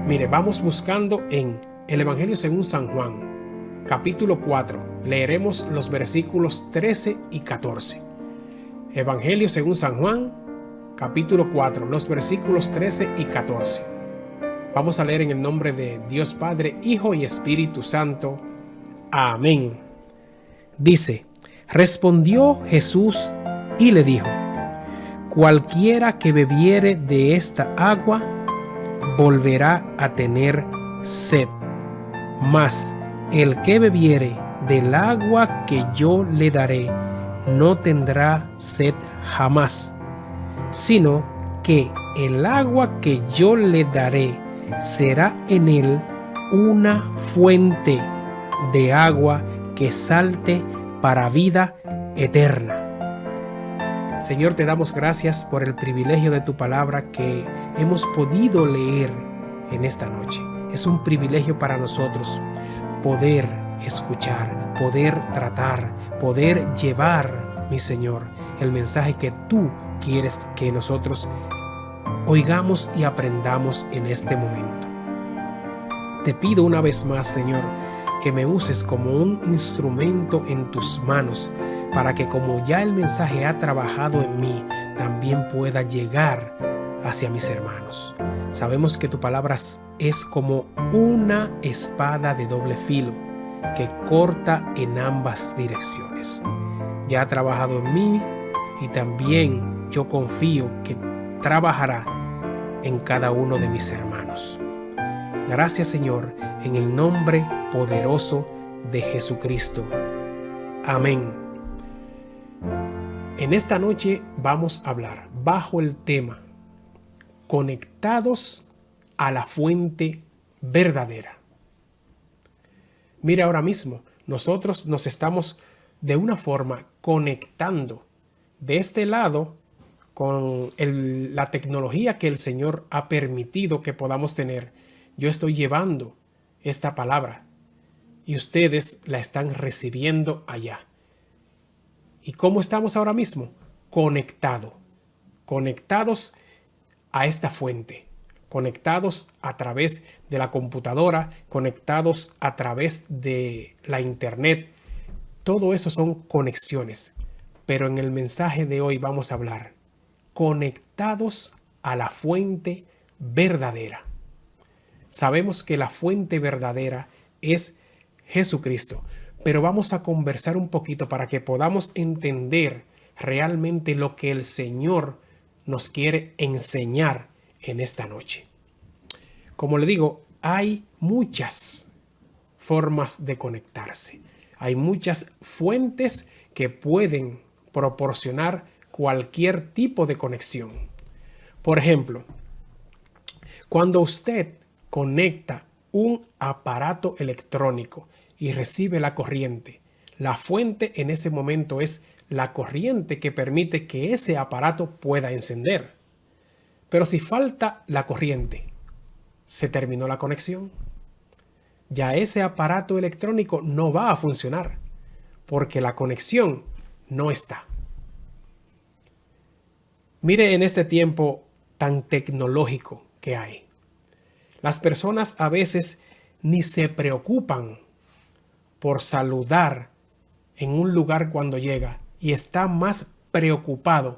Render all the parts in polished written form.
Mire, vamos buscando en el Evangelio según San Juan, capítulo 4. Leeremos los versículos 13 y 14. Evangelio según San Juan, capítulo 4, los versículos 13 y 14. Vamos a leer en el nombre de Dios Padre, Hijo y Espíritu Santo. Amén. Dice: respondió Jesús y le dijo: cualquiera que bebiere de esta agua volverá a tener sed, mas el que bebiere del agua que yo le daré no tendrá sed jamás, sino que el agua que yo le daré será en él una fuente de agua que salte para vida eterna. Señor, te damos gracias por el privilegio de tu palabra que hemos podido leer en esta noche. Es un privilegio para nosotros poder escuchar, poder tratar, poder llevar, mi Señor, el mensaje que tú quieres que nosotros oigamos y aprendamos en este momento. Te pido una vez más, Señor, que me uses como un instrumento en tus manos, para que como ya el mensaje ha trabajado en mí, también pueda llegar hacia mis hermanos. Sabemos que tu palabra es como una espada de doble filo que corta en ambas direcciones. Ya ha trabajado en mí y también yo confío que trabajará en cada uno de mis hermanos. Gracias, Señor, en el nombre poderoso de Jesucristo. Amén. En esta noche vamos a hablar bajo el tema conectados a la fuente verdadera. Mira, ahora mismo nosotros nos estamos de una forma conectando de este lado con la tecnología que el Señor ha permitido que podamos tener. Yo estoy llevando esta palabra y ustedes la están recibiendo allá. ¿Y cómo estamos ahora mismo? Conectados a esta fuente, conectados a través de la computadora, conectados a través de la internet. Todo eso son conexiones. Pero en el mensaje de hoy vamos a hablar conectados a la fuente verdadera. Sabemos que la fuente verdadera es Jesucristo, pero vamos a conversar un poquito para que podamos entender realmente lo que el Señor nos quiere enseñar en esta noche. Como le digo, hay muchas formas de conectarse. Hay muchas fuentes que pueden proporcionar cualquier tipo de conexión. Por ejemplo, cuando usted conecta un aparato electrónico y recibe la corriente, la fuente en ese momento es la corriente que permite que ese aparato pueda encender. Pero si falta la corriente, se terminó la conexión. Ya ese aparato electrónico no va a funcionar porque la conexión no está. Mire en este tiempo tan tecnológico que hay. Las personas a veces ni se preocupan por saludar en un lugar cuando llega y está más preocupado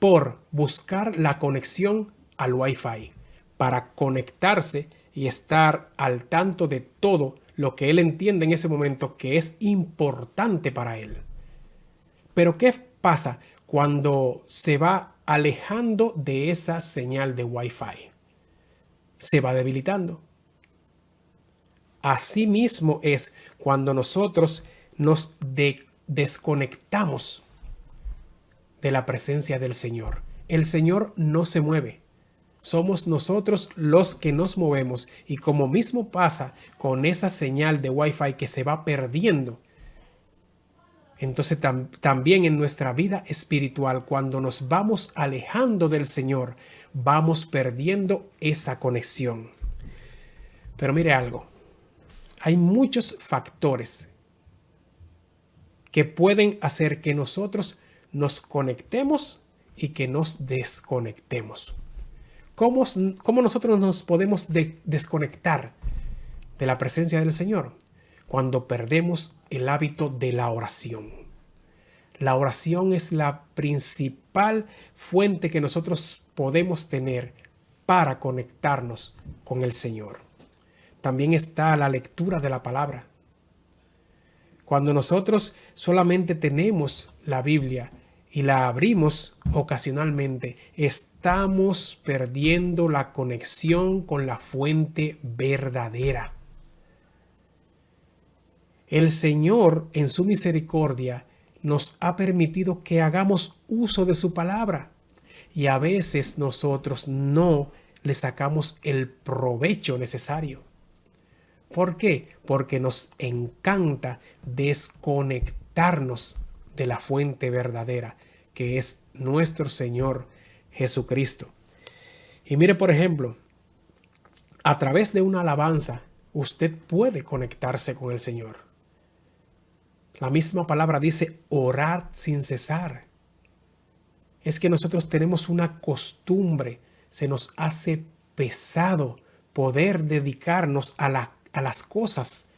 por buscar la conexión al Wi-Fi para conectarse y estar al tanto de todo lo que él entiende en ese momento que es importante para él. Pero ¿qué pasa cuando se va alejando de esa señal de Wi-Fi? Se va debilitando. Asimismo es cuando nosotros nos desconectamos de la presencia del Señor. El Señor no se mueve. Somos nosotros los que nos movemos. Y como mismo pasa con esa señal de Wi-Fi que se va perdiendo, entonces también en nuestra vida espiritual, cuando nos vamos alejando del Señor, vamos perdiendo esa conexión. Pero mire algo, hay muchos factores que pueden hacer que nosotros nos conectemos y que nos desconectemos. ¿Cómo nosotros nos podemos desconectar de la presencia del Señor? Cuando perdemos el hábito de la oración. La oración es la principal fuente que nosotros podemos tener para conectarnos con el Señor. También está la lectura de la palabra. Cuando nosotros solamente tenemos la Biblia y la abrimos ocasionalmente, estamos perdiendo la conexión con la fuente verdadera. El Señor, en su misericordia, nos ha permitido que hagamos uso de su palabra. Y a veces nosotros no le sacamos el provecho necesario. ¿Por qué? Porque nos encanta desconectarnos de la fuente verdadera, que es nuestro Señor Jesucristo. Y mire, por ejemplo, a través de una alabanza, usted puede conectarse con el Señor. La misma palabra dice, orad sin cesar. Es que nosotros tenemos una costumbre, se nos hace pesado poder dedicarnos a las cosas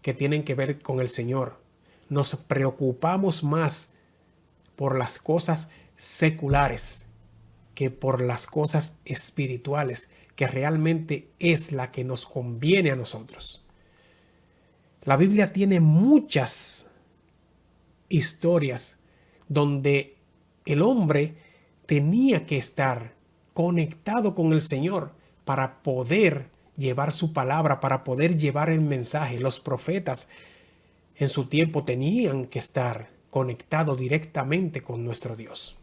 que tienen que ver con el Señor. Nos preocupamos más por las cosas seculares que por las cosas espirituales, que realmente es la que nos conviene a nosotros. La Biblia tiene muchas historias donde el hombre tenía que estar conectado con el Señor para poder llevar su palabra, para poder llevar el mensaje. Los profetas en su tiempo tenían que estar conectados directamente con nuestro Dios.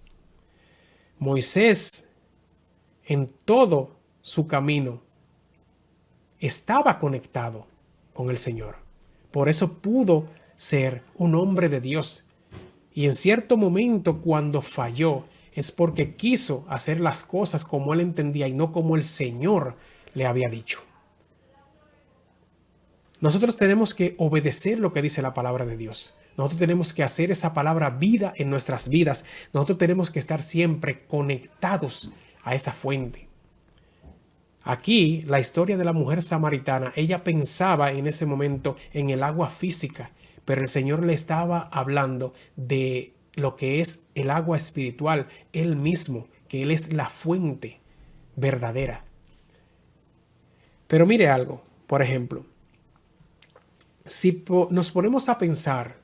Moisés, en todo su camino, estaba conectado con el Señor. Por eso pudo ser un hombre de Dios. Y en cierto momento, cuando falló, es porque quiso hacer las cosas como él entendía y no como el Señor le había dicho. Nosotros tenemos que obedecer lo que dice la palabra de Dios. Nosotros tenemos que hacer esa palabra vida en nuestras vidas. Nosotros tenemos que estar siempre conectados a esa fuente. Aquí, la historia de la mujer samaritana, ella pensaba en ese momento en el agua física, pero el Señor le estaba hablando de lo que es el agua espiritual, Él mismo, que Él es la fuente verdadera. Pero mire algo, por ejemplo, si nos ponemos a pensar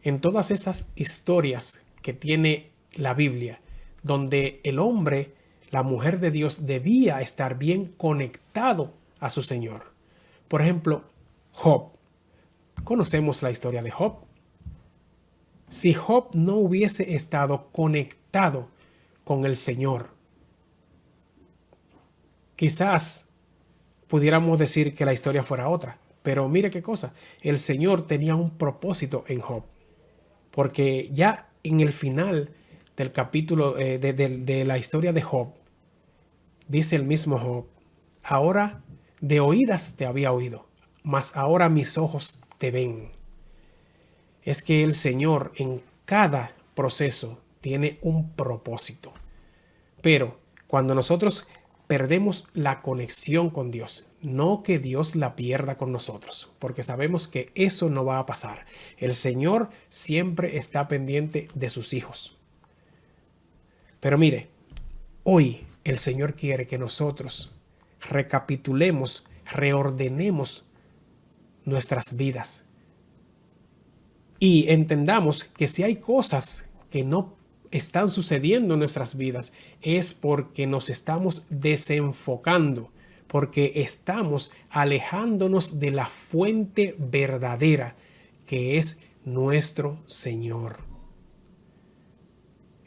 en todas esas historias que tiene la Biblia, donde el hombre, la mujer de Dios, debía estar bien conectado a su Señor. Por ejemplo, Job. Conocemos la historia de Job. Si Job no hubiese estado conectado con el Señor, quizás pudiéramos decir que la historia fuera otra. Pero mire qué cosa, el Señor tenía un propósito en Job. Porque ya en el final del capítulo de la historia de Job, dice el mismo Job, ahora de oídas te había oído, mas ahora mis ojos te ven. Es que el Señor en cada proceso tiene un propósito. Pero cuando nosotros perdemos la conexión con Dios, no que Dios la pierda con nosotros, porque sabemos que eso no va a pasar. El Señor siempre está pendiente de sus hijos. Pero mire, hoy el Señor quiere que nosotros recapitulemos, reordenemos nuestras vidas y entendamos que si hay cosas que no están sucediendo en nuestras vidas es porque nos estamos desenfocando, porque estamos alejándonos de la fuente verdadera que es nuestro Señor.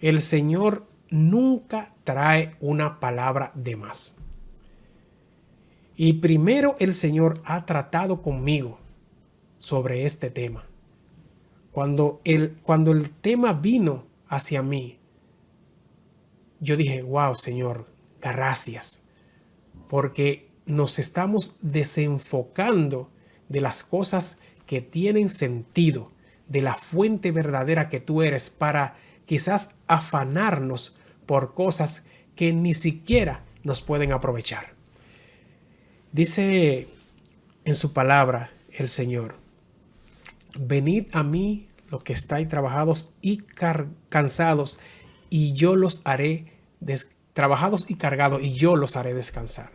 El Señor nunca trae una palabra de más. Y primero el Señor ha tratado conmigo sobre este tema. Cuando el tema vino hacia mí, yo dije, wow, Señor, gracias. Porque nos estamos desenfocando de las cosas que tienen sentido, de la fuente verdadera que tú eres, para quizás afanarnos por cosas que ni siquiera nos pueden aprovechar. Dice en su palabra el Señor: venid a mí los que estáis trabajados y cansados, y yo los haré trabajados y cargados, y yo los haré descansar.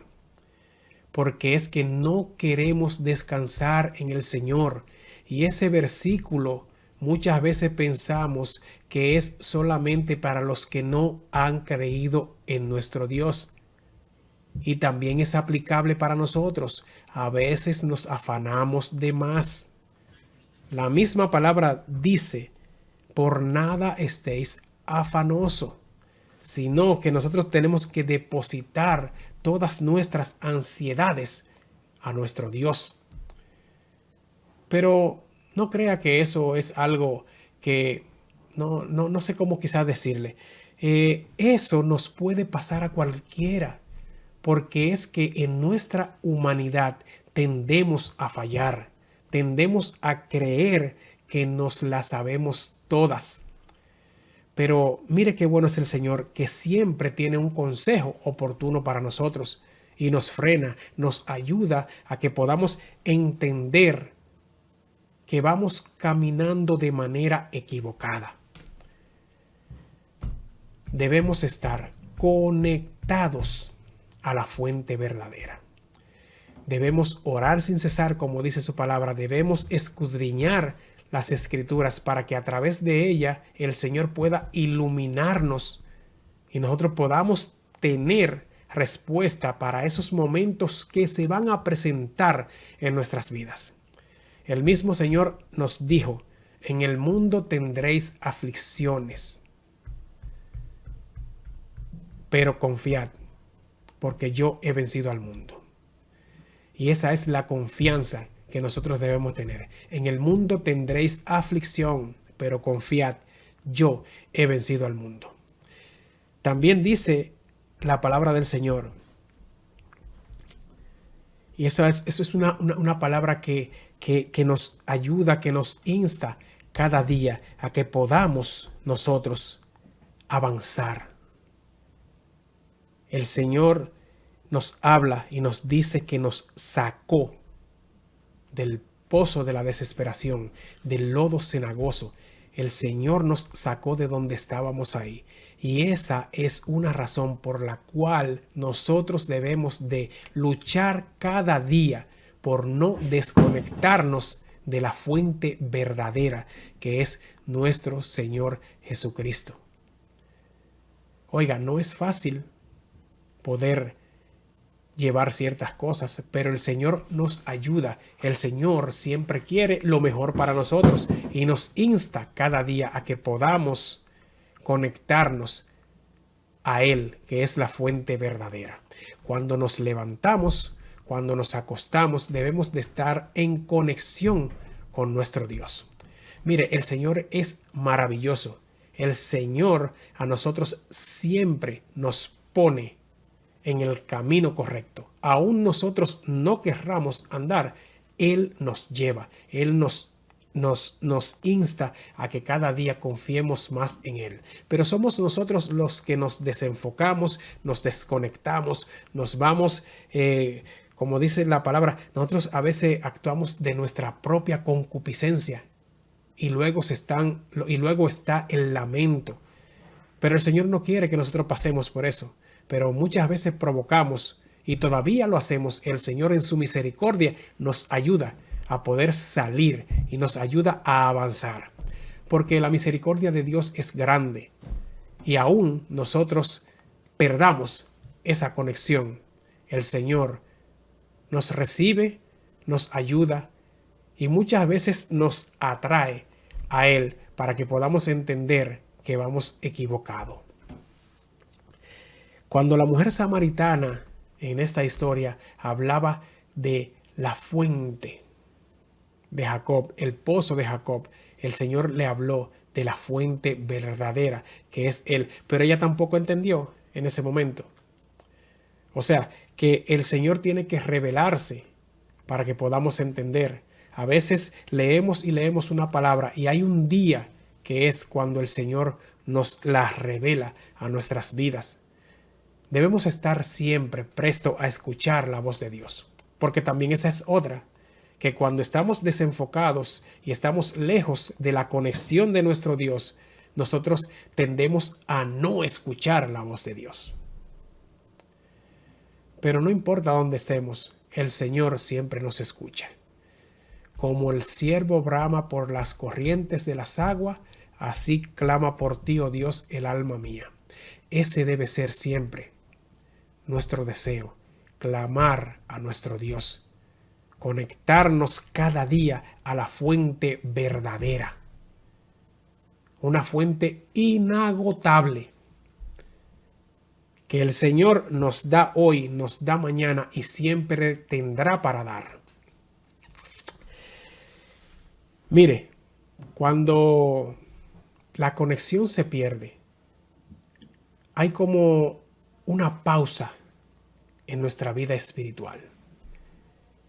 Porque es que no queremos descansar en el Señor. Y ese versículo muchas veces pensamos que es solamente para los que no han creído en nuestro Dios. Y también es aplicable para nosotros. A veces nos afanamos de más. La misma palabra dice: por nada estéis afanosos, sino que nosotros tenemos que depositar todas nuestras ansiedades a nuestro Dios. Pero no crea que eso es algo que no sé cómo quizás decirle. Eso nos puede pasar a cualquiera, porque es que en nuestra humanidad tendemos a fallar, tendemos a creer que nos las sabemos todas. Pero mire qué bueno es el Señor, que siempre tiene un consejo oportuno para nosotros y nos frena, nos ayuda a que podamos entender que vamos caminando de manera equivocada. Debemos estar conectados a la fuente verdadera. Debemos orar sin cesar, como dice su palabra. Debemos escudriñar las Escrituras para que a través de ella el Señor pueda iluminarnos y nosotros podamos tener respuesta para esos momentos que se van a presentar en nuestras vidas. El mismo Señor nos dijo: en el mundo tendréis aflicciones, pero confiad, porque yo he vencido al mundo. Y esa es la confianza que nosotros debemos tener. En el mundo tendréis aflicción, pero confiad, yo he vencido al mundo. También dice la palabra del Señor, y eso es una palabra que nos ayuda, que nos insta cada día a que podamos nosotros avanzar. El Señor nos habla y nos dice que nos sacó del pozo de la desesperación, del lodo cenagoso. El Señor nos sacó de donde estábamos ahí. Y esa es una razón por la cual nosotros debemos de luchar cada día por no desconectarnos de la fuente verdadera, que es nuestro Señor Jesucristo. Oiga, no es fácil poder llevar ciertas cosas, pero el Señor nos ayuda. El Señor siempre quiere lo mejor para nosotros y nos insta cada día a que podamos conectarnos a Él, que es la fuente verdadera. Cuando nos levantamos, cuando nos acostamos, debemos de estar en conexión con nuestro Dios. Mire, el Señor es maravilloso. El Señor a nosotros siempre nos pone en el camino correcto. Aún nosotros no querramos andar, Él nos lleva, Él nos insta a que cada día confiemos más en Él. Pero somos nosotros los que nos desenfocamos, nos desconectamos, nos vamos, como dice la palabra, nosotros a veces actuamos de nuestra propia concupiscencia y luego está el lamento. Pero el Señor no quiere que nosotros pasemos por eso. Pero muchas veces provocamos y todavía lo hacemos. El Señor en su misericordia nos ayuda a poder salir y nos ayuda a avanzar. Porque la misericordia de Dios es grande y aún nosotros perdamos esa conexión. El Señor nos recibe, nos ayuda y muchas veces nos atrae a Él para que podamos entender que vamos equivocados. Cuando la mujer samaritana en esta historia hablaba de la fuente de Jacob, el pozo de Jacob, el Señor le habló de la fuente verdadera, que es Él. Pero ella tampoco entendió en ese momento. O sea, que el Señor tiene que revelarse para que podamos entender. A veces leemos y leemos una palabra y hay un día que es cuando el Señor nos la revela a nuestras vidas. Debemos estar siempre presto a escuchar la voz de Dios, porque también esa es otra, que cuando estamos desenfocados y estamos lejos de la conexión de nuestro Dios, nosotros tendemos a no escuchar la voz de Dios. Pero no importa dónde estemos, el Señor siempre nos escucha. Como el ciervo brama por las corrientes de las aguas, así clama por ti, oh Dios, el alma mía. Ese debe ser siempre nuestro deseo, clamar a nuestro Dios, conectarnos cada día a la fuente verdadera, una fuente inagotable que el Señor nos da hoy, nos da mañana y siempre tendrá para dar. Mire, cuando la conexión se pierde, hay como una pausa en nuestra vida espiritual.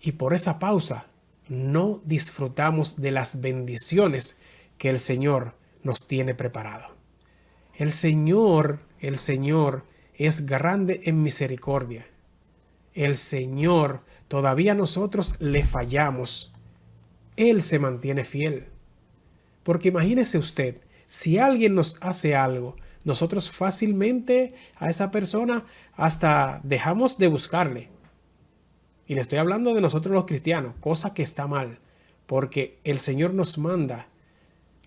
Y por esa pausa no disfrutamos de las bendiciones que el Señor nos tiene preparado. El Señor es grande en misericordia. El Señor, todavía nosotros le fallamos. Él se mantiene fiel. Porque imagínese usted, si alguien nos hace algo, nosotros fácilmente a esa persona hasta dejamos de buscarle. Y le estoy hablando de nosotros los cristianos, cosa que está mal, porque el Señor nos manda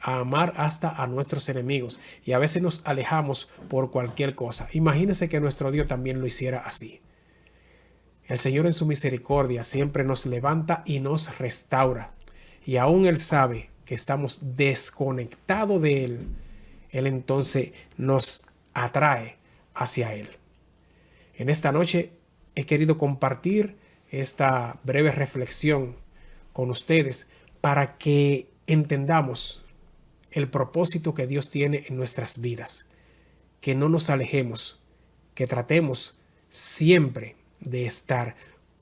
a amar hasta a nuestros enemigos y a veces nos alejamos por cualquier cosa. Imagínese que nuestro Dios también lo hiciera así. El Señor en su misericordia siempre nos levanta y nos restaura. Y aún Él sabe que estamos desconectados de Él. Él entonces nos atrae hacia Él. En esta noche he querido compartir esta breve reflexión con ustedes para que entendamos el propósito que Dios tiene en nuestras vidas. Que no nos alejemos, que tratemos siempre de estar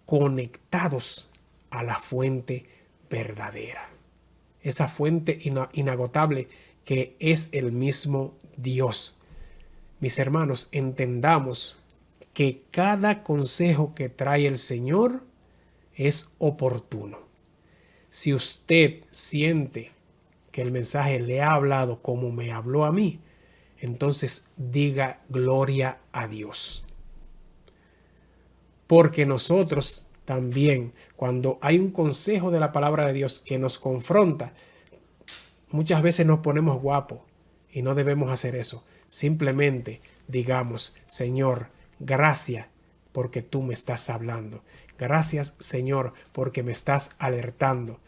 conectados a la fuente verdadera. Esa fuente inagotable que es el mismo Dios. Mis hermanos, entendamos que cada consejo que trae el Señor es oportuno. Si usted siente que el mensaje le ha hablado como me habló a mí, entonces diga gloria a Dios. Porque nosotros también, cuando hay un consejo de la palabra de Dios que nos confronta, muchas veces nos ponemos guapos y no debemos hacer eso. Simplemente digamos, Señor, gracias porque tú me estás hablando. Gracias, Señor, porque me estás alertando.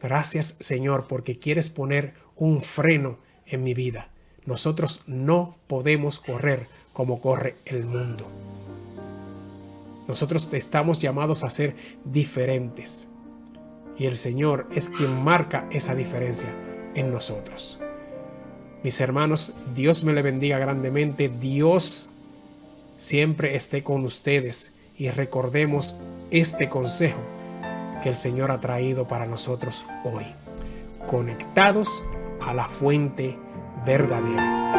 Gracias, Señor, porque quieres poner un freno en mi vida. Nosotros no podemos correr como corre el mundo. Nosotros estamos llamados a ser diferentes. Y el Señor es quien marca esa diferencia en nosotros. Mis hermanos, Dios me le bendiga grandemente. Dios siempre esté con ustedes. Y recordemos este consejo que el Señor ha traído para nosotros hoy. Conectados a la fuente verdadera.